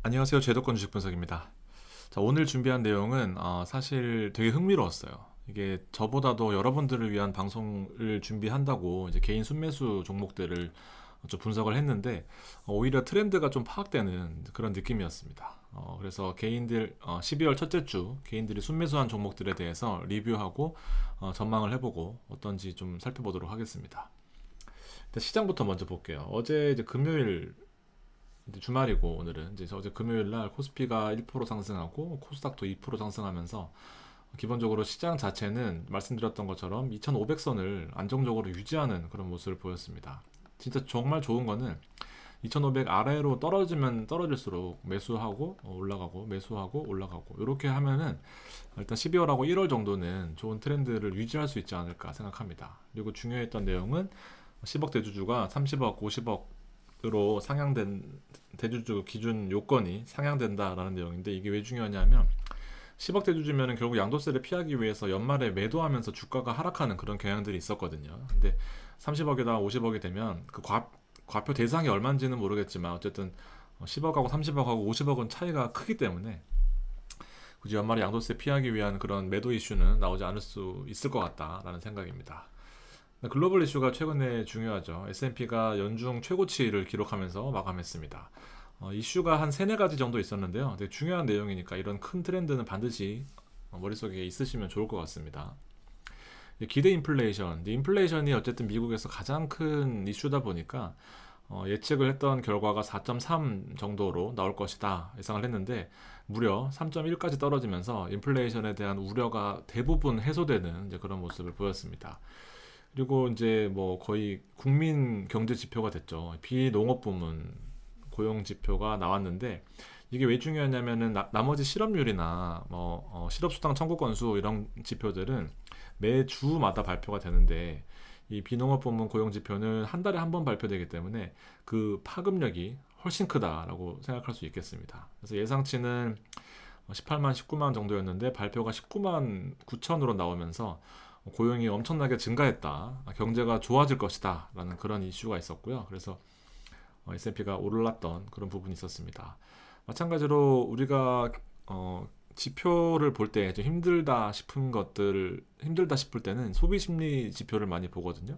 안녕하세요. 제도권 주식 분석입니다. 자, 오늘 준비한 내용은 사실 되게 흥미로웠어요. 이게 저보다도 여러분들을 위한 방송을 준비한다고 이제 개인 순매수 종목들을 좀 분석을 했는데 오히려 트렌드가 좀 파악되는 그런 느낌이었습니다. 그래서 개인들 12월 첫째 주 개인들이 순매수한 종목들에 대해서 리뷰하고 전망을 해보고 어떤지 좀 살펴보도록 하겠습니다. 일단 시장부터 먼저 볼게요. 어제 이제 금요일 이제 주말이고 오늘은 이제 어제 금요일 날 코스피가 1% 상승하고 코스닥도 2% 상승하면서 기본적으로 시장 자체는 말씀드렸던 것처럼 2500선을 안정적으로 유지하는 그런 모습을 보였습니다. 진짜 정말 좋은 거는 2500 아래로 떨어지면 떨어질수록 매수하고 올라가고 매수하고 올라가고 이렇게 하면은 일단 12월하고 1월 정도는 좋은 트렌드를 유지할 수 있지 않을까 생각합니다. 그리고 중요했던 내용은 10억 대주주가 30억, 50억으로 상향된 대주주 기준 요건이 상향된다라는 내용인데 이게 왜 중요하냐면 10억 대주주면은 결국 양도세를 피하기 위해서 연말에 매도하면서 주가가 하락하는 그런 경향들이 있었거든요. 근데 30억에다 50억이 되면 그 과표 대상이 얼마인지는 모르겠지만 어쨌든 10억하고 30억하고 50억은 차이가 크기 때문에 굳이 연말에 양도세 피하기 위한 그런 매도 이슈는 나오지 않을 수 있을 것 같다라는 생각입니다. 글로벌 이슈가 최근에 중요하죠. S&P가 연중 최고치를 기록하면서 마감했습니다. 이슈가 한 세네 가지 정도 있었는데요. 되게 중요한 내용이니까 이런 큰 트렌드는 반드시 머릿속에 있으시면 좋을 것 같습니다. 기대 인플레이션, 인플레이션이 어쨌든 미국에서 가장 큰 이슈다 보니까 예측을 했던 결과가 4.3 정도로 나올 것이다 예상을 했는데 무려 3.1까지 떨어지면서 인플레이션에 대한 우려가 대부분 해소되는 이제 그런 모습을 보였습니다. 그리고 이제 뭐 거의 국민 경제 지표가 됐죠. 비농업 부문 고용 지표가 나왔는데 이게 왜 중요하냐면은 나머지 실업률이나 뭐 실업수당 청구 건수 이런 지표들은 매주마다 발표가 되는데 이 비농업 부문 고용 지표는 한 달에 한 번 발표되기 때문에 그 파급력이 훨씬 크다라고 생각할 수 있겠습니다. 그래서 예상치는 18만, 19만 정도였는데 발표가 19만 9천으로 나오면서 고용이 엄청나게 증가했다. 경제가 좋아질 것이다. 라는 그런 이슈가 있었고요. 그래서 S&P가 올랐던 그런 부분이 있었습니다. 마찬가지로 우리가 지표를 볼 때 좀 힘들다 싶을 때는 소비 심리 지표를 많이 보거든요.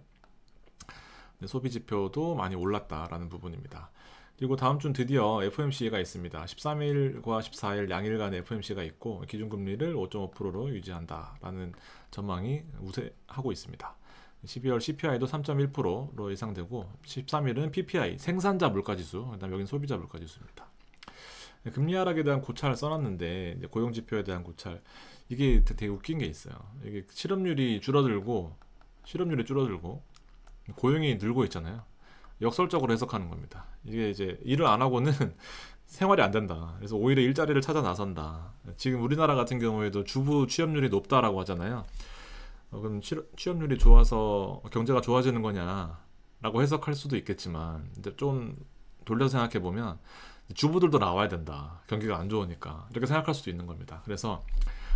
소비 지표도 많이 올랐다라는 부분입니다. 그리고 다음 주는 드디어 FOMC가 있습니다. 13일과 14일 양일간 FOMC가 있고 기준금리를 5.5%로 유지한다라는 전망이 우세하고 있습니다. 12월 CPI도 3.1%로 예상되고 13일은 PPI 생산자 물가지수, 그다음 여기는 소비자 물가지수입니다. 금리 하락에 대한 고찰을 써놨는데 고용 지표에 대한 고찰 이게 되게 웃긴 게 있어요. 이게 실업률이 줄어들고 고용이 늘고 있잖아요. 역설적으로 해석하는 겁니다. 이게 이제 일을 안 하고는 생활이 안 된다. 그래서 오히려 일자리를 찾아 나선다. 지금 우리나라 같은 경우에도 주부 취업률이 높다라고 하잖아요. 그럼 취업률이 좋아서 경제가 좋아지는 거냐라고 해석할 수도 있겠지만 이제 좀 돌려서 생각해 보면 주부들도 나와야 된다. 경기가 안 좋으니까 이렇게 생각할 수도 있는 겁니다. 그래서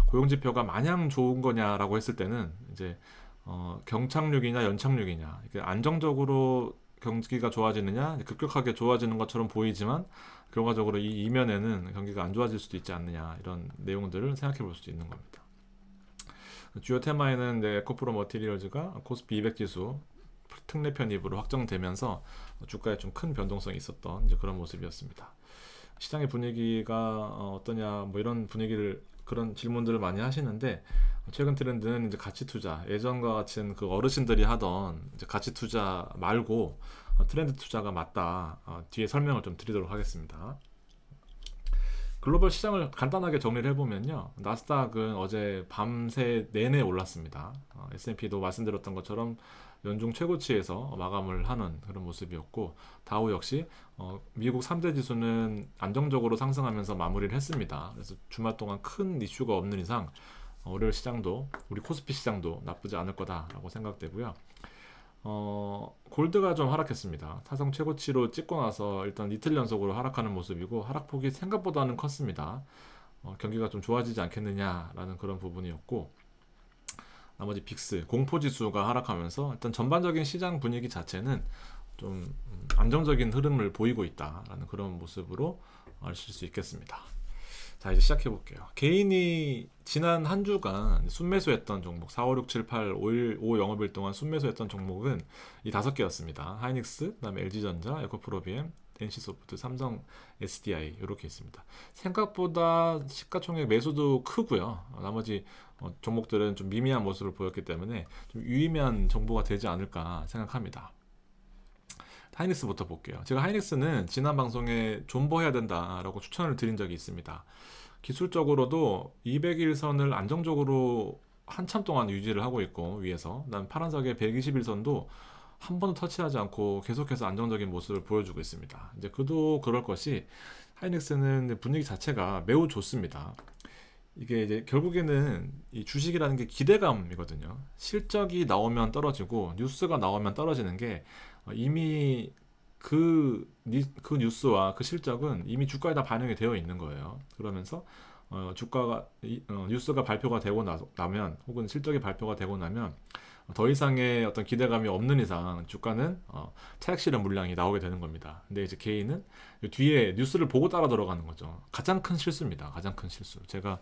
고용 지표가 마냥 좋은 거냐라고 했을 때는 이제 경착륙이냐 연착륙이냐 이게 안정적으로 경기가 좋아지느냐 급격하게 좋아지는 것처럼 보이지만 결과적으로 이 이면에는 경기가 안 좋아질 수도 있지 않느냐 이런 내용들을 생각해 볼 수도 있는 겁니다. 주요 테마에는 에코프로 머티리얼즈가 코스피 200 지수 특례 편입으로 확정되면서 주가에 좀 큰 변동성이 있었던 이제 그런 모습이었습니다. 시장의 분위기가 어떠냐 뭐 이런 분위기를 그런 질문들을 많이 하시는데 최근 트렌드는 이제 가치 투자 예전과 같은 그 어르신들이 하던 이제 가치 투자 말고 트렌드 투자가 맞다. 뒤에 설명을 좀 드리도록 하겠습니다. 글로벌 시장을 간단하게 정리를 해보면요. 나스닥은 어제 밤새 내내 올랐습니다. S&P도 말씀드렸던 것처럼 연중 최고치에서 마감을 하는 그런 모습이었고 다우 역시 미국 3대 지수는 안정적으로 상승하면서 마무리를 했습니다. 그래서 주말 동안 큰 이슈가 없는 이상 월요일 시장도 우리 코스피 시장도 나쁘지 않을 거다라고 생각되고요. 골드가 좀 하락했습니다. 타성 최고치로 찍고 나서 일단 이틀 연속으로 하락하는 모습이고 하락폭이 생각보다는 컸습니다. 경기가 좀 좋아지지 않겠느냐라는 그런 부분이었고 나머지 빅스 공포지수가 하락하면서 일단 전반적인 시장 분위기 자체는 좀 안정적인 흐름을 보이고 있다라는 그런 모습으로 아실 수 있겠습니다. 자, 이제 시작해 볼게요. 개인이 지난 한 주간 순매수했던 종목, 4, 5, 6, 7, 8, 5일, 5 영업일 동안 순매수했던 종목은 이 5개였습니다. 하이닉스, 그다음에 LG전자, 에코프로비엠, NC소프트, 삼성 SDI 이렇게 있습니다. 생각보다 시가총액 매수도 크고요. 나머지 종목들은 좀 미미한 모습을 보였기 때문에 좀 유의미한 정보가 되지 않을까 생각합니다. 하이닉스부터 볼게요. 제가 하이닉스는 지난 방송에 존버해야 된다라고 추천을 드린 적이 있습니다. 기술적으로도 200일선을 안정적으로 한참 동안 유지를 하고 있고, 위에서 난 파란색의 121선도 한 번도 터치하지 않고 계속해서 안정적인 모습을 보여주고 있습니다. 이제 그도 그럴 것이, 하이닉스는 분위기 자체가 매우 좋습니다. 이게 이제 결국에는 이 주식이라는 게 기대감이거든요. 실적이 나오면 떨어지고 뉴스가 나오면 떨어지는 게 이미 그 뉴스와 그 실적은 이미 주가에 다 반영이 되어 있는 거예요. 그러면서 주가가 뉴스가 발표가 되고 나면, 혹은 실적이 발표가 되고 나면 더 이상의 어떤 기대감이 없는 이상 주가는 차익 실현 물량이 나오게 되는 겁니다. 근데 이제 개인은 뒤에 뉴스를 보고 따라 들어가는 거죠. 가장 큰 실수입니다. 가장 큰 실수. 제가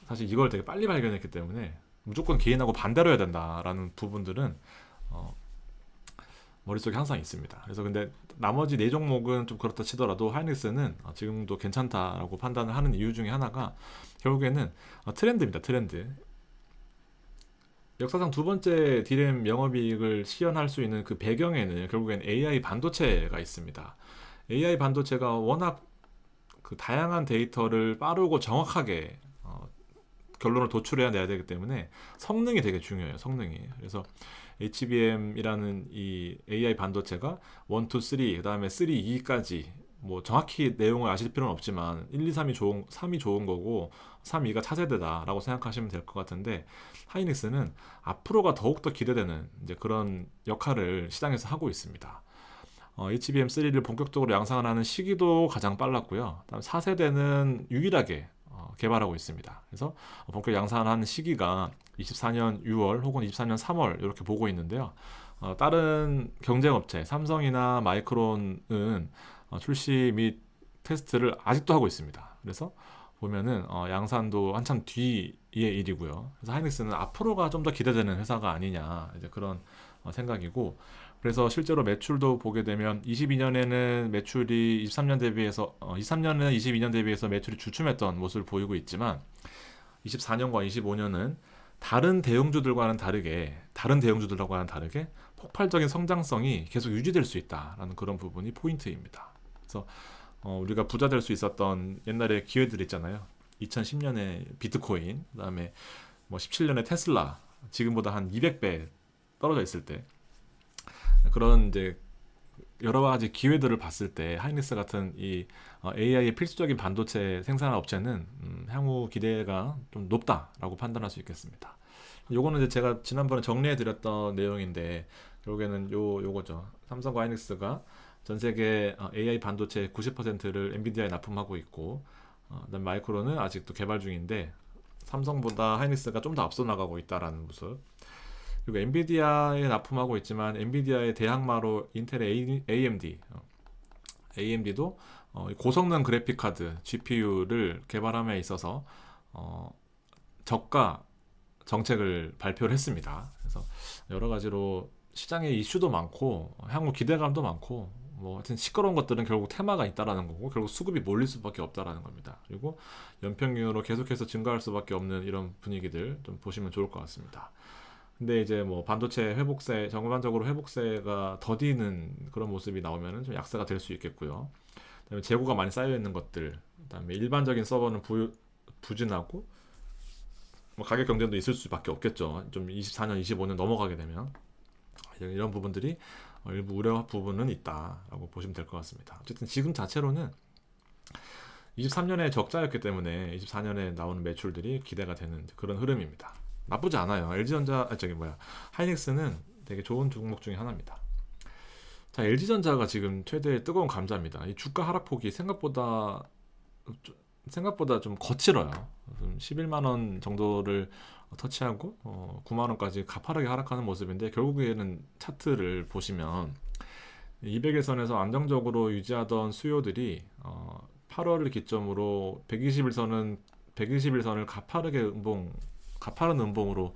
사실 이걸 되게 빨리 발견했기 때문에 무조건 개인하고 반대로 해야 된다라는 부분들은 머릿속에 항상 있습니다. 그래서 근데 나머지 4종목은 좀 그렇다 치더라도 하이닉스는 지금도 괜찮다라고 판단을 하는 이유 중에 하나가 결국에는 트렌드입니다. 트렌드. 역사상 두 번째 D램 영업이익을 시현할 수 있는 그 배경에는 결국엔 AI 반도체가 있습니다. AI 반도체가 워낙 그 다양한 데이터를 빠르고 정확하게 결론을 도출해야 되기 때문에 성능이 되게 중요해요. 성능이. 그래서 HBM이라는 이 AI 반도체가 1, 2, 3, 그 다음에 3, 2까지 뭐 정확히 내용을 아실 필요는 없지만 1, 2, 3이 좋은 거고 3, 2가 차세대다라고 생각하시면 될 것 같은데, 하이닉스는 앞으로가 더욱더 기대되는 이제 그런 역할을 시장에서 하고 있습니다. HBM3를 본격적으로 양산하는 시기도 가장 빨랐고요. 다음 4세대는 유일하게 개발하고 있습니다. 그래서 본격 양산하는 시기가 24년 6월 혹은 24년 3월 이렇게 보고 있는데요. 다른 경쟁업체 삼성이나 마이크론은 출시 및 테스트를 아직도 하고 있습니다. 그래서 보면은 양산도 한참 뒤의 일이고요. 그래서 하이닉스는 앞으로가 좀 더 기대되는 회사가 아니냐, 이제 그런 생각이고, 그래서 실제로 매출도 보게 되면 22년에는 매출이 23년 대비해서 23년은 22년 대비해서 매출이 주춤했던 모습을 보이고 있지만, 24년과 25년은 다른 대형주들과는 다르게 폭발적인 성장성이 계속 유지될 수 있다라는 그런 부분이 포인트입니다. 그래서 우리가 부자 될 수 있었던 옛날에 기회들 있잖아요. 2010년에 비트코인, 그다음에 뭐 17년에 테슬라, 지금보다 한 200배 떨어져 있을 때, 그런 이제 여러 가지 기회들을 봤을 때 하이닉스 같은 이 AI의 필수적인 반도체 생산 업체는 향후 기대가 좀 높다라고 판단할 수 있겠습니다. 요거는 이제 제가 지난번에 정리해 드렸던 내용인데, 결국에는 요거죠. 삼성과 하이닉스가 전 세계 AI 반도체 90%를 엔비디아에 납품하고 있고, 그다음 마이크론은 아직도 개발 중인데 삼성보다 하이닉스가 좀 더 앞서 나가고 있다라는 모습. 그리고 엔비디아에 납품하고 있지만 엔비디아의 대항마로 인텔의 AMD도 고성능 그래픽 카드 GPU를 개발함에 있어서 저가 정책을 발표를 했습니다. 그래서 여러 가지로 시장에 이슈도 많고 향후 기대감도 많고, 뭐 하여튼 시끄러운 것들은 결국 테마가 있다라는 거고, 결국 수급이 몰릴 수밖에 없다라는 겁니다. 그리고 연평균으로 계속해서 증가할 수밖에 없는 이런 분위기들 좀 보시면 좋을 것 같습니다. 근데 이제 뭐 반도체 회복세, 전반적으로 회복세가 더디는 그런 모습이 나오면은 좀 약세가 될 수 있겠고요. 그다음에 재고가 많이 쌓여 있는 것들, 그다음에 일반적인 서버는 부진하고 뭐 가격 경쟁도 있을 수밖에 없겠죠. 좀 24년, 25년 넘어가게 되면 이런 부분들이 일부 우려 부분은 있다라고 보시면 될 것 같습니다. 어쨌든 지금 자체로는 23년에 적자였기 때문에 24년에 나오는 매출들이 기대가 되는 그런 흐름입니다. 나쁘지 않아요. 하이닉스는 되게 좋은 종목 중에 하나입니다. 자, LG전자가 지금 최대 뜨거운 감자입니다. 이 주가 하락폭이 생각보다 좀 거칠어요. 11만 원 정도를 터치하고 9만 원까지 가파르게 하락하는 모습인데, 결국에는 차트를 보시면 200일선에서 안정적으로 유지하던 수요들이 8월을 기점으로 120일선을 가파른 음봉으로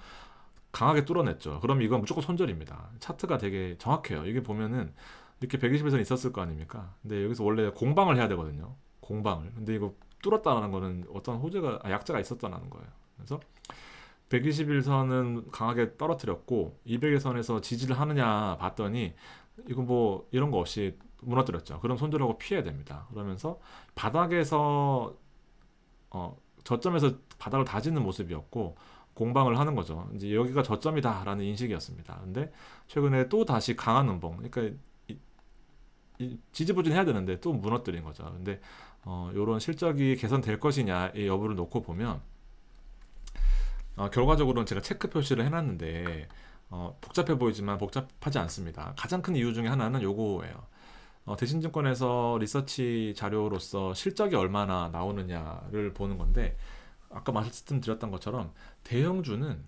강하게 뚫어냈죠. 그럼 이건 무조건 손절입니다. 차트가 되게 정확해요. 이게 보면은 이렇게 120일선이 있었을 거 아닙니까? 근데 여기서 원래 공방을 해야 되거든요. 공방을. 근데 이거 뚫었다는 거는 어떤 약자가 있었다는 거예요. 그래서 121선은 강하게 떨어뜨렸고 200일선에서 지지를 하느냐 봤더니 이거 뭐 이런 거 없이 무너뜨렸죠. 그럼 손절하고 피해야 됩니다. 그러면서 바닥에서 저점에서 바닥을 다지는 모습이었고 공방을 하는 거죠. 이제 여기가 저점이다라는 인식이었습니다. 근데 최근에 또 다시 강한 음봉, 그러니까 지지부진해야 되는데 또 무너뜨린 거죠. 근데 이런 실적이 개선될 것이냐의 여부를 놓고 보면 결과적으로는 제가 체크 표시를 해놨는데 복잡해 보이지만 복잡하지 않습니다. 가장 큰 이유 중에 하나는 요거예요. 대신증권에서 리서치 자료로서 실적이 얼마나 나오느냐를 보는 건데 아까 말씀드렸던 것처럼 대형주는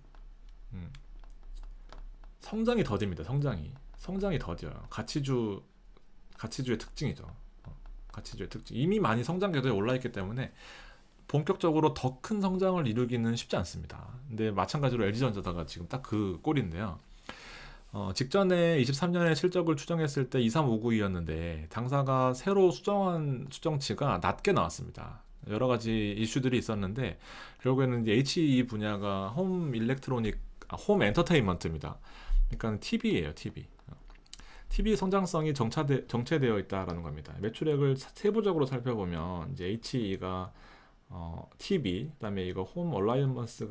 성장이 더딥니다. 성장이 더뎌요. 가치주의 특징이죠. 가치주의 특징. 이미 많이 성장 궤도에 올라 있기 때문에 본격적으로 더 큰 성장을 이루기는 쉽지 않습니다. 근데 마찬가지로 LG전자가 지금 딱 그 꼴인데요. 직전에 23년에 실적을 추정했을 때 2359이었는데 당사가 새로 수정한 수정치가 낮게 나왔습니다. 여러 가지 이슈들이 있었는데 결국에는 이제 HE 분야가 홈 엔터테인먼트입니다. 그러니까 TV예요, TV. TV 성장성이 정체되어 있다라는 겁니다. 매출액을 세부적으로 살펴보면 이제 HE가 TV, 그다음에 이거 홈 얼라이언먼스.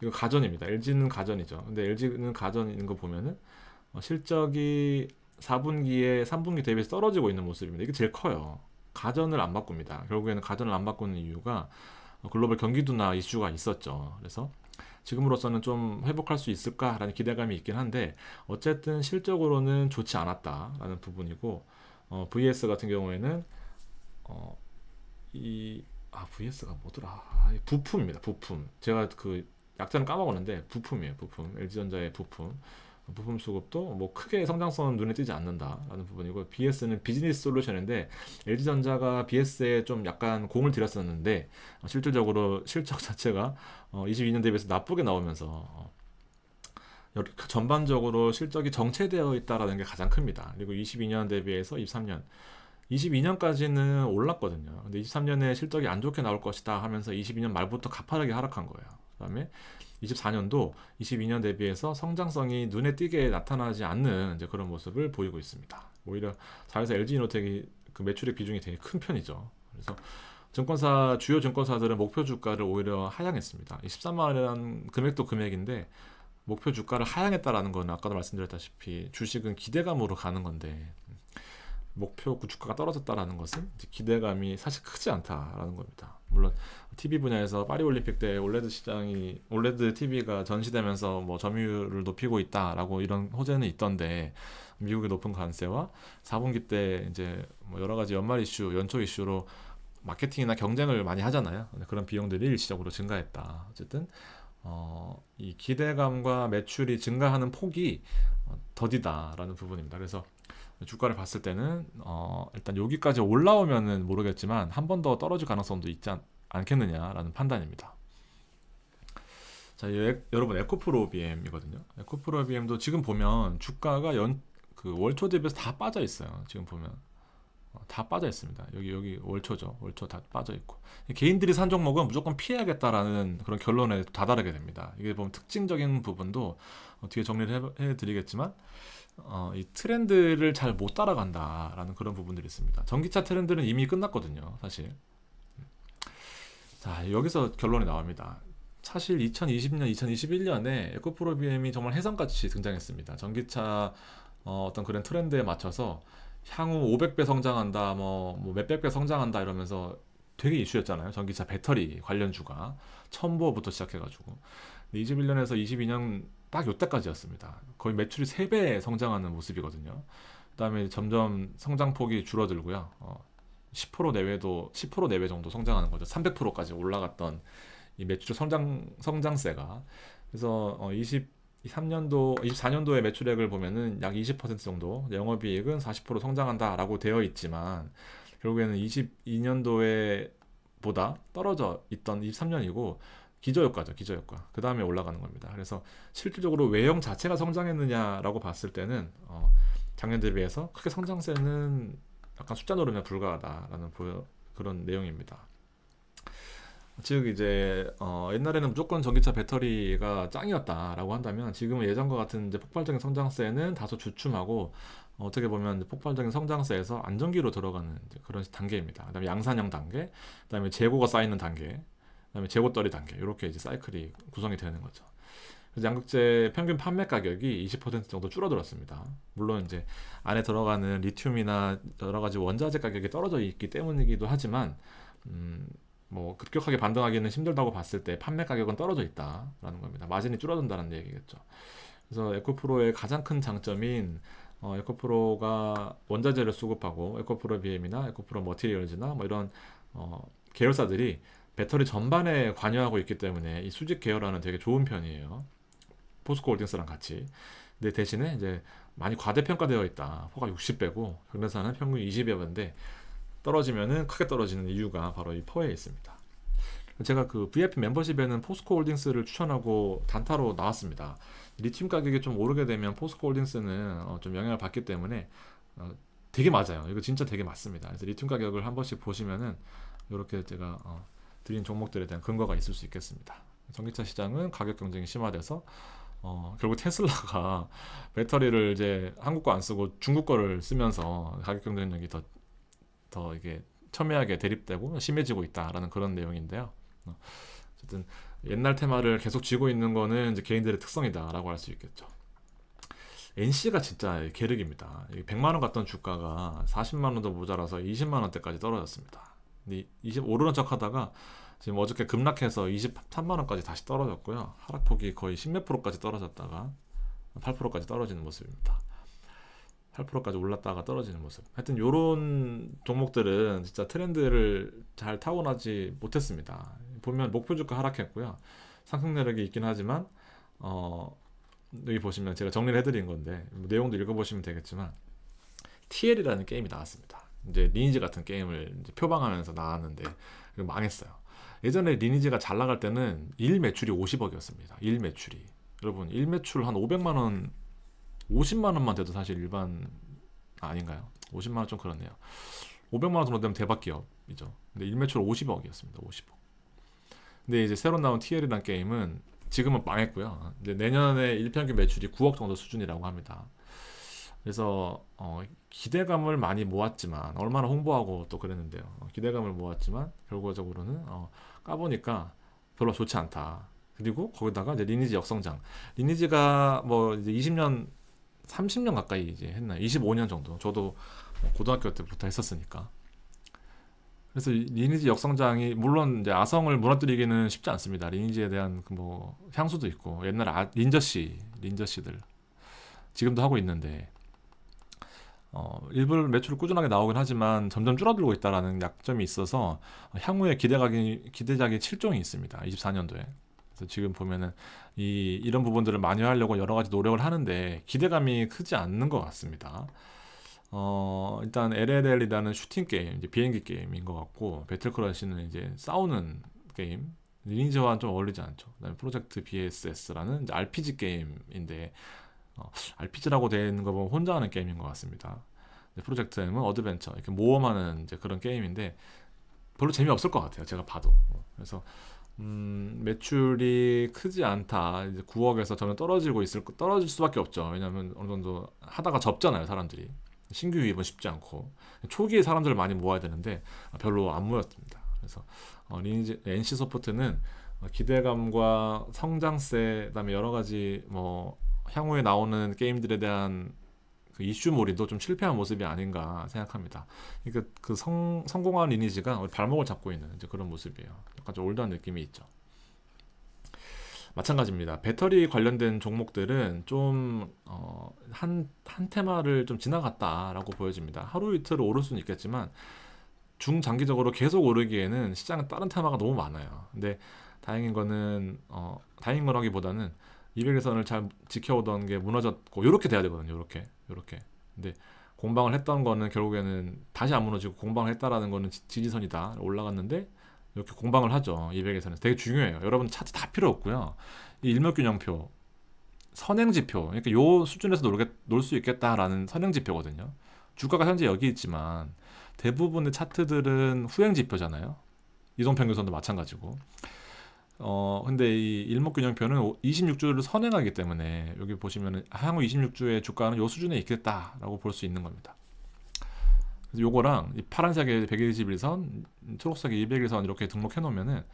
이거 가전입니다. LG는 가전이죠. 근데 LG는 가전인 거 보면은 실적이 4분기에 3분기 대비해서 떨어지고 있는 모습입니다. 이게 제일 커요. 가전을 안 바꿉니다. 결국에는 가전을 안 바꾸는 이유가 글로벌 경기 둔화 이슈가 있었죠. 그래서 지금으로서는 좀 회복할 수 있을까라는 기대감이 있긴 한데 어쨌든 실적으로는 좋지 않았다라는 부분이고 VS 같은 경우에는 VS가 뭐더라? 부품입니다. 부품. 제가 그 약자는 까먹었는데 부품이에요. 부품. LG전자의 부품. 부품 수급도 뭐 크게 성장성은 눈에 띄지 않는다라는 부분이고 BS는 비즈니스 솔루션인데 LG전자가 BS에 좀 약간 공을 들였었는데 실질적으로 실적 자체가 22년 대비해서 나쁘게 나오면서 전반적으로 실적이 정체되어 있다라는 게 가장 큽니다. 그리고 22년 대비해서 22년까지는 올랐거든요. 근데 23년에 실적이 안 좋게 나올 것이다 하면서 22년 말부터 가파르게 하락한 거예요. 그다음에 24년도 22년 대비해서 성장성이 눈에 띄게 나타나지 않는 이제 그런 모습을 보이고 있습니다. 오히려 자회사 LG이노텍이 그 매출의 비중이 되게 큰 편이죠. 그래서 주요 증권사들은 목표 주가를 오히려 하향했습니다. 13만 원이라는 금액도 금액인데 목표 주가를 하향했다라는 건 아까도 말씀드렸다시피 주식은 기대감으로 가는 건데 목표 주가가 떨어졌다라는 것은 기대감이 사실 크지 않다라는 겁니다. 물론 TV 분야에서 파리올림픽 때 올레드 TV가 전시되면서 뭐 점유율을 높이고 있다라고 이런 호재는 있던데 미국의 높은 관세와 4분기 때 이제 뭐 여러 가지 연초 이슈로 마케팅이나 경쟁을 많이 하잖아요. 그런 비용들이 일시적으로 증가했다. 어쨌든 이 기대감과 매출이 증가하는 폭이 더디다라는 부분입니다. 그래서 주가를 봤을 때는 일단 여기까지 올라오면은 모르겠지만 한 번 더 떨어질 가능성도 있지 않겠느냐라는 판단입니다. 자, 여러분 에코프로비엠이거든요. 에코프로비엠도 지금 보면 주가가 그 월초 대비해서 다 빠져 있어요. 지금 보면 다 빠져 있습니다. 여기 월초죠. 월초 다 빠져 있고 개인들이 산 종목은 무조건 피해야겠다라는 그런 결론에 다다르게 됩니다. 이게 보면 특징적인 부분도 뒤에 정리를 해드리겠지만 이 트렌드를 잘 못 따라간다라는 그런 부분들이 있습니다. 전기차 트렌드는 이미 끝났거든요, 사실. 자, 여기서 결론이 나옵니다. 사실 2020년, 2021년에 에코프로비엠이 정말 혜성같이 등장했습니다. 전기차 어떤 그런 트렌드에 맞춰서 향후 500배 성장한다, 뭐 몇백 배 성장한다 이러면서 되게 이슈였잖아요. 전기차 배터리 관련주가 첨보부터 시작해가지고. 21년에서 22년 딱 요때까지였습니다. 거의 매출이 3배 성장하는 모습이거든요. 그 다음에 점점 성장폭이 줄어들고요. 10% 내외 정도 성장하는 거죠. 300%까지 올라갔던 이 매출 성장세가. 그래서 23년도, 24년도의 매출액을 보면은 약 20% 정도, 영업이익은 40% 성장한다라고 되어 있지만 결국에는 22년도에 보다 떨어져 있던 23년이고 기저효과죠, 기저효과. 그 다음에 올라가는 겁니다. 그래서 실질적으로 외형 자체가 성장했느냐라고 봤을 때는 작년 대비해서 크게 성장세는 약간 숫자 노름에 불과하다라는 그런 내용입니다. 즉 이제 옛날에는 무조건 전기차 배터리가 짱이었다라고 한다면 지금은 예전과 같은 이제 폭발적인 성장세는 다소 주춤하고 어떻게 보면 이제 폭발적인 성장세에서 안정기로 들어가는 이제 그런 단계입니다. 그다음에 양산형 단계, 그다음에 재고가 쌓이는 단계, 그다음에 재고떨이 단계 이렇게 이제 사이클이 구성이 되는 거죠. 그래서 양극재 평균 판매 가격이 20% 정도 줄어들었습니다. 물론 이제 안에 들어가는 리튬이나 여러 가지 원자재 가격이 떨어져 있기 때문이기도 하지만 뭐 급격하게 반등하기는 힘들다고 봤을 때 판매 가격은 떨어져 있다라는 겁니다. 마진이 줄어든다는 얘기겠죠. 그래서 에코프로의 가장 큰 장점인 에코프로가 원자재를 수급하고 에코프로 BM이나 에코프로 머티리얼즈나 뭐 이런 계열사들이 배터리 전반에 관여하고 있기 때문에 이 수직 계열화는 되게 좋은 편이에요. 포스코홀딩스랑 같이. 근데 대신에 이제 많이 과대평가되어 있다. 호가 60배고 경내사는 평균 20여배인데 떨어지면은 크게 떨어지는 이유가 바로 이 퍼에 있습니다. 제가 그 VIP 멤버십에는 포스코홀딩스를 추천하고 단타로 나왔습니다. 리튬 가격이 좀 오르게 되면 포스코홀딩스는 좀 영향을 받기 때문에 되게 맞아요. 이거 진짜 되게 맞습니다. 그래서 리튬 가격을 한 번씩 보시면은 이렇게 제가 드린 종목들에 대한 근거가 있을 수 있겠습니다. 전기차 시장은 가격 경쟁이 심화돼서 결국 테슬라가 배터리를 이제 한국 거 안 쓰고 중국 거를 쓰면서 가격 경쟁력이 더 이게 첨예하게 대립되고 심해지고 있다라는 그런 내용인데요. 어쨌든 옛날 테마를 계속 쥐고 있는 거는 이제 개인들의 특성이다라고 할 수 있겠죠. NC가 진짜 계륵입니다. 100만 원 갔던 주가가 40만 원도 모자라서 20만 원대까지 떨어졌습니다. 근데 오르는 척 하다가 지금 어저께 급락해서 23만 원까지 다시 떨어졌고요. 하락폭이 거의 10몇 프로까지 떨어졌다가 8%까지 떨어지는 모습입니다. 8%까지 올랐다가 떨어지는 모습. 하여튼 요런 종목들은 진짜 트렌드를 잘 타고나지 못했습니다. 보면 목표 주가 하락했고요. 상승 내력이 있긴 하지만 여기 보시면 제가 정리를 해드린 건데 내용도 읽어보시면 되겠지만 TL이라는 게임이 나왔습니다. 이제 리니지 같은 게임을 이제 표방하면서 나왔는데 망했어요. 예전에 리니지가 잘 나갈 때는 일 매출이 50억이었습니다. 일 매출이. 여러분 일 매출 한 500만 원 50만 원만 돼도 사실 일반 아닌가요? 50만 원 좀 그렇네요. 500만 원 정도 되면 대박 기업이죠. 근데 일 매출 50억이었습니다. 50억. 근데 이제 새로 나온 TL이라는 게임은 지금은 망했고요. 이제 내년에 일평균 매출이 9억 정도 수준이라고 합니다. 그래서 기대감을 많이 모았지만 얼마나 홍보하고 또 그랬는데요. 기대감을 모았지만 결과적으로는 까보니까 별로 좋지 않다. 그리고 거기다가 이제 리니지 역성장. 리니지가 뭐 이제 20년, 30년 가까이 이제 했나요? 25년 정도. 저도 고등학교 때부터 했었으니까. 그래서 리니지 역성장이 물론 이제 아성을 무너뜨리기는 쉽지 않습니다. 리니지에 대한 그 뭐 향수도 있고 옛날 린저씨들 지금도 하고 있는데 일부 매출을 꾸준하게 나오긴 하지만 점점 줄어들고 있다라는 약점이 있어서 향후에 기대작이 7종이 있습니다. 24년도에. 그래서 지금 보면은 이런 부분들을 만회하려고 여러 가지 노력을 하는데 기대감이 크지 않는 것 같습니다. 일단 LLL이라는 슈팅 게임, 이제 비행기 게임인 것 같고 배틀크러시는 이제 싸우는 게임, 리니지와는 좀 어울리지 않죠. 그다음에 프로젝트 BSS라는 이제 RPG 게임인데 RPG라고 되어 있는 거 보면 혼자 하는 게임인 것 같습니다. 프로젝트 M은 어드벤처, 이렇게 모험하는 이제 그런 게임인데 별로 재미없을 것 같아요. 제가 봐도. 그래서 매출이 크지 않다. 이제 9억에서 저는 떨어질 수밖에 없죠. 왜냐하면 어느 정도 하다가 접잖아요, 사람들이. 신규 유입은 쉽지 않고 초기에 사람들을 많이 모아야 되는데 별로 안 모였습니다. 그래서 리니지 NC 소프트는 기대감과 성장세, 그다음에 여러 가지 뭐 향후에 나오는 게임들에 대한 그 이슈몰이도 좀 실패한 모습이 아닌가 생각합니다. 그러니까 그 성공한 리니지가 발목을 잡고 있는 이제 그런 모습이에요. 약간 좀 올드한 느낌이 있죠. 마찬가지입니다. 배터리 관련된 종목들은 좀 한 테마를 좀 지나갔다라고 보여집니다. 하루 이틀 오를 수는 있겠지만 중장기적으로 계속 오르기에는 시장은 다른 테마가 너무 많아요. 근데 다행인 거라기보다는 200일선을 잘 지켜오던 게 무너졌고 이렇게 돼야 되거든요. 이렇게. 근데 공방을 했던 거는 결국에는 다시 안 무너지고 공방을 했다라는 거는 지지선이다 올라갔는데 이렇게 공방을 하죠. 200에서는 되게 중요해요. 여러분 차트 다 필요 없고요. 이 일목균형표, 선행지표, 그러니까 요 수준에서 놀 수 있겠다라는 선행지표거든요. 주가가 현재 여기 있지만 대부분의 차트들은 후행지표잖아요. 이동평균선도 마찬가지고. 근데 이 일목균형표는 26주를 선행하기 때문에 여기 보시면은 향후 26주의 주가는 요 수준에 있겠다라고 볼 수 있는 겁니다. 그래서 요거랑 이 파란색의 121선, 초록색의 200일선 이렇게 등록해 놓으면은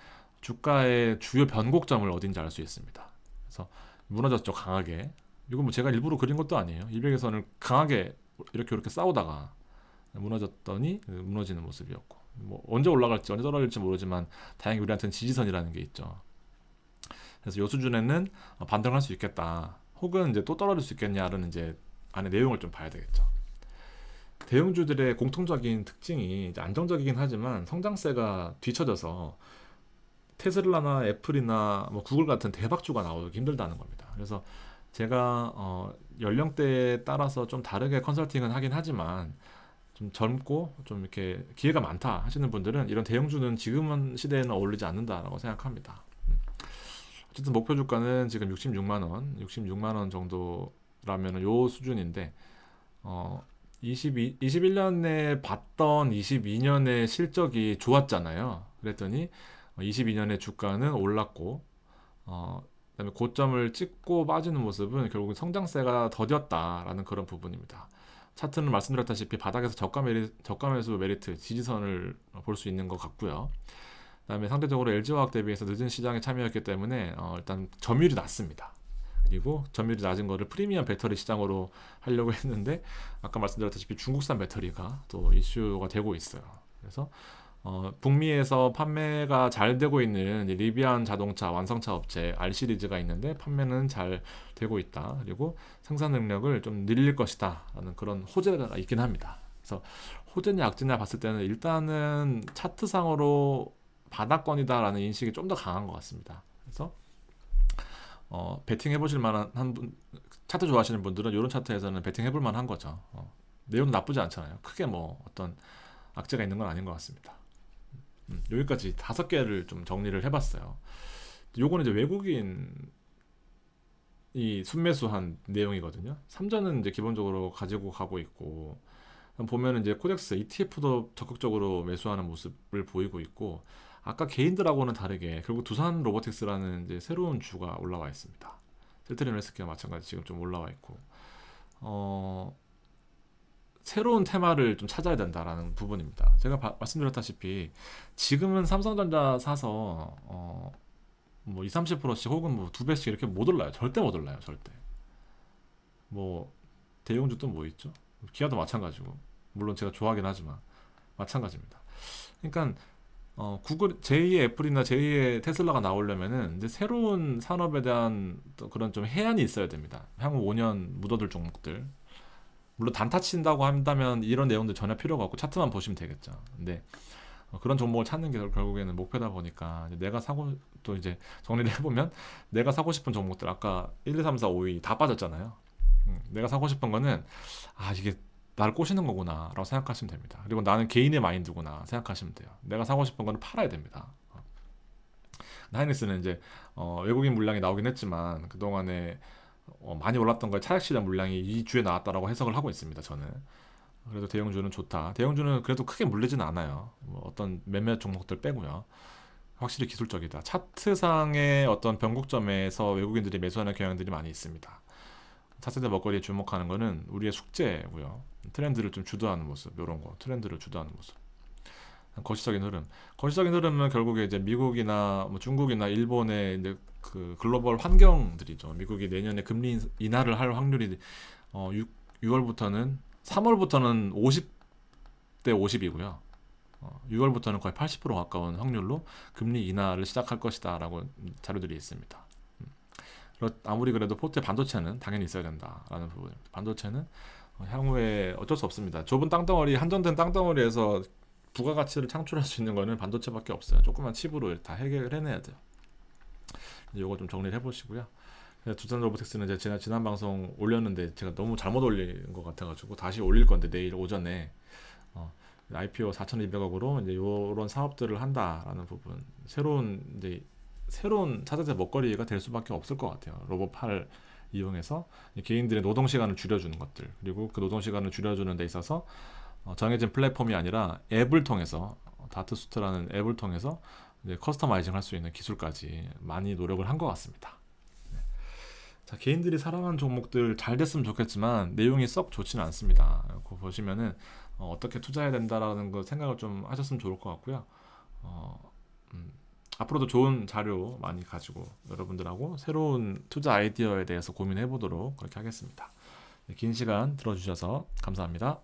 주가의 주요 변곡점을 어딘지 알 수 있습니다. 그래서 무너졌죠, 강하게. 이건 뭐 제가 일부러 그린 것도 아니에요. 200일선을 강하게 이렇게 싸우다가 무너졌더니 무너지는 모습이었고, 뭐 언제 올라갈지 언제 떨어질지 모르지만 다행히 우리한테는 지지선이라는 게 있죠. 그래서 이 수준에는 반등할 수 있겠다. 혹은 이제 또 떨어질 수 있겠냐는 이제 안에 내용을 좀 봐야 되겠죠. 대형주들의 공통적인 특징이 이제 안정적이긴 하지만 성장세가 뒤처져서 테슬라나 애플이나 뭐 구글 같은 대박주가 나오기 힘들다는 겁니다. 그래서 제가 연령대에 따라서 좀 다르게 컨설팅은 하긴 하지만 좀 젊고 좀 이렇게 기회가 많다 하시는 분들은 이런 대형주는 지금 시대에는 어울리지 않는다라고 생각합니다. 어쨌든 목표 주가는 지금 66만 원, 66만 원 정도라면 요 수준인데 21년에 봤던 22년의 실적이 좋았잖아요. 그랬더니 22년의 주가는 올랐고 그다음에 고점을 찍고 빠지는 모습은 결국 성장세가 더뎠다라는 그런 부분입니다. 차트는 말씀드렸다시피 바닥에서 저가 매수 메리트 지지선을 볼 수 있는 것 같고요. 그다음에 상대적으로 LG화학 대비해서 늦은 시장에 참여했기 때문에 일단 점유율이 낮습니다. 그리고 점유율이 낮은 거를 프리미엄 배터리 시장으로 하려고 했는데 아까 말씀드렸다시피 중국산 배터리가 또 이슈가 되고 있어요. 그래서 북미에서 판매가 잘 되고 있는 리비안 자동차 완성차 업체 R 시리즈가 있는데 판매는 잘 되고 있다. 그리고 생산 능력을 좀 늘릴 것이다 라는 그런 호재가 있긴 합니다. 그래서 호재냐 악재냐 봤을 때는 일단은 차트상으로 바닥권이다 라는 인식이 좀 더 강한 것 같습니다. 그래서 베팅 해보실 만한 차트 좋아하시는 분들은 이런 차트에서는 베팅 해볼 만한 거죠. 내용은 나쁘지 않잖아요. 크게 뭐 어떤 악재가 있는 건 아닌 것 같습니다. 여기까지 5개를 좀 정리를 해봤어요. 요거는 이제 외국인이 순매수한 내용이거든요. 삼전은 이제 기본적으로 가지고 가고 있고, 보면은 이제 코덱스 ETF도 적극적으로 매수하는 모습을 보이고 있고, 아까 개인들하고는 다르게 결국 두산 로보틱스라는 이제 새로운 주가 올라와 있습니다. 셀트리온 헬스케어 마찬가지 지금 좀 올라와 있고, 새로운 테마를 좀 찾아야 된다라는 부분입니다. 제가 말씀드렸다시피 지금은 삼성전자 사서 뭐 20, 30%씩 혹은 뭐 2배씩 이렇게 못 올라요. 절대 못 올라요. 절대. 뭐 대형주 또 뭐 있죠? 기아도 마찬가지고. 물론 제가 좋아하긴 하지만 마찬가지입니다. 그러니까 구글 제2의 애플이나 제2의 테슬라가 나오려면은 이제 새로운 산업에 대한 또 그런 좀 해안이 있어야 됩니다. 향후 5년 묻어둘 종목들. 물론 단타 친다고 한다면 이런 내용들 전혀 필요가 없고 차트만 보시면 되겠죠. 근데 그런 종목을 찾는 게 결국에는 목표다 보니까 내가 사고 또 이제 정리를 해보면 내가 사고 싶은 종목들 아까 1, 2, 3, 4, 5위 다 빠졌잖아요. 내가 사고 싶은 거는 이게 나를 꼬시는 거구나 라고 생각하시면 됩니다. 그리고 나는 개인의 마인드구나 생각하시면 돼요. 내가 사고 싶은 거는 팔아야 됩니다. 하이닉스는 이제 외국인 물량이 나오긴 했지만 그동안에 많이 올랐던 거에 차익 실현 물량이 이 주에 나왔다라고 해석을 하고 있습니다. 저는. 그래도 대형주는 좋다. 대형주는 그래도 크게 물리진 않아요. 뭐 어떤 몇몇 종목들 빼고요. 확실히 기술적이다. 차트상의 어떤 변곡점에서 외국인들이 매수하는 경향들이 많이 있습니다. 차세대 먹거리에 주목하는 거는 우리의 숙제고요. 트렌드를 좀 주도하는 모습, 이런 거 트렌드를 주도하는 모습. 거시적인 흐름. 거시적인 흐름은 결국에 이제 미국이나 뭐 중국이나 일본의 이제 그 글로벌 환경들이죠. 미국이 내년에 금리 인하를 할 확률이 6월부터는 3월부터는 50대 50이고요. 6월부터는 거의 80% 가까운 확률로 금리 인하를 시작할 것이다라고 자료들이 있습니다. 아무리 그래도 포트에 반도체는 당연히 있어야 된다라는 부분입니다. 반도체는 향후에 어쩔 수 없습니다. 좁은 땅덩어리, 한정된 땅덩어리에서 부가가치를 창출할 수 있는 거는 반도체밖에 없어요. 조그만 칩으로 다 해결해내야 돼요. 이거 좀 정리를 해보시고요. 두산 로보틱스는 이제 제가 지난 방송 올렸는데 제가 너무 잘못 올린 것 같아가지고 다시 올릴 건데 내일 오전에 어, IPO 4,200억으로 이제 이런 사업들을 한다라는 부분, 새로운 차세대 먹거리가 될 수밖에 없을 것 같아요. 로봇팔 이용해서 개인들의 노동 시간을 줄여주는 것들, 그리고 그 노동 시간을 줄여주는 데 있어서 정해진 플랫폼이 아니라 앱을 통해서, 다트수트라는 앱을 통해서 이제 커스터마이징 할 수 있는 기술까지 많이 노력을 한 것 같습니다. 자, 개인들이 사랑하는 종목들 잘 됐으면 좋겠지만 내용이 썩 좋지는 않습니다. 그거 보시면은 떻게 투자해야 된다라는 거 생각을 좀 하셨으면 좋을 것 같고요. 어, 앞으로도 좋은 자료 많이 가지고 여러분들하고 새로운 투자 아이디어에 대해서 고민해 보도록 그렇게 하겠습니다. 긴 시간 들어주셔서 감사합니다.